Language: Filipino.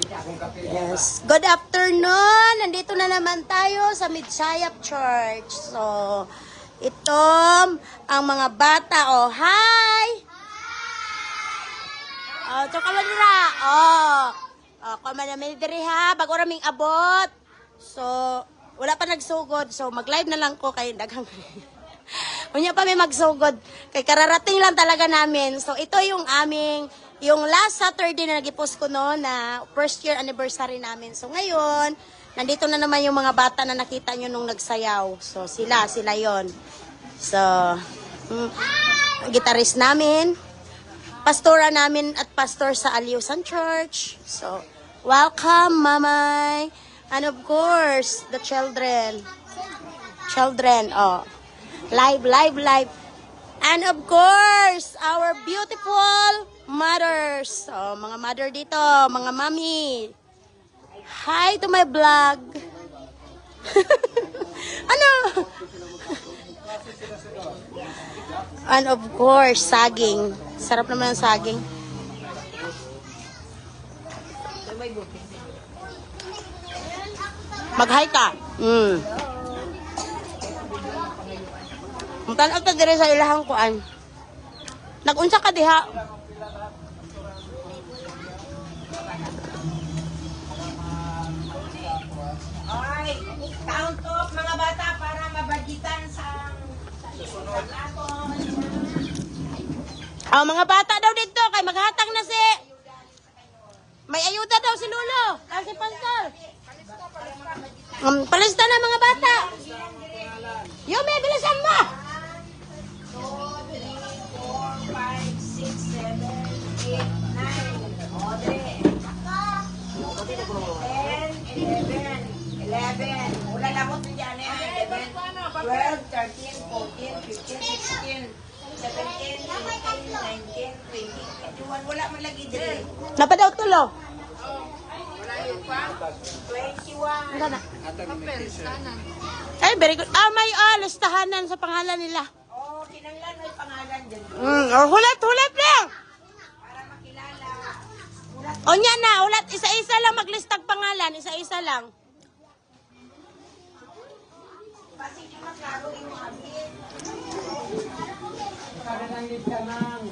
Yes. Good afternoon. Nandito na naman tayo sa Midsayap Church. So, ito ang mga bata. Oh, hi! Oh, tsaka man nila. Kama namin diri ha. Bago raming abot. So, wala pa nagsugod. So, mag-live na lang ko kay daghang. Unya pa may magsugod. Kay kararating lang talaga namin. So, ito yung aming, yung last Saturday na nag-post ko noon na first year anniversary namin. So, ngayon, nandito na naman yung mga bata na nakita nyo nung nagsayaw. So, sila yon. So, ang gitarist namin, pastora namin at pastor sa Aliusan Church. So, welcome, Mamay. And of course, the children. Children, oh. Live. And of course, our beautiful mothers. So, mga mother dito, mga mami. Hi to my vlog. Ano? And of course, saging. Sarap naman ang saging. Mag-hi ka. Tanaw ta dire sa ilahang kuan. Nag-unsa ka diha? Ay, count off mga bata para mabagitan sa susunod. Oh, mga bata daw dito kay maghatag na si. May ayuda daw si Lolo. Kasi pansal. Palista na mga bata. Yo, may bilisan mo. 2, 3, 4, 5, 6, 7, 8, 9. Odre. 10, 11. 11. Wala lamot din dyan eh. 11, 12, 13, 14, 15, 16, 17, 18, 19, 20, 21. Wala man lagi din. Napadaw tulo. 21. Ano na? Ay, very good. Ah, may listahanan sa pangalan nila. Oh, kinanglan may pangalan dyan. Hulat lang. Para makilala. O nya na, ulat. Isa-isa lang maglistag pangalan. Isa-isa lang. Kasi yung maklaro yung mga abit. Para lang ka ng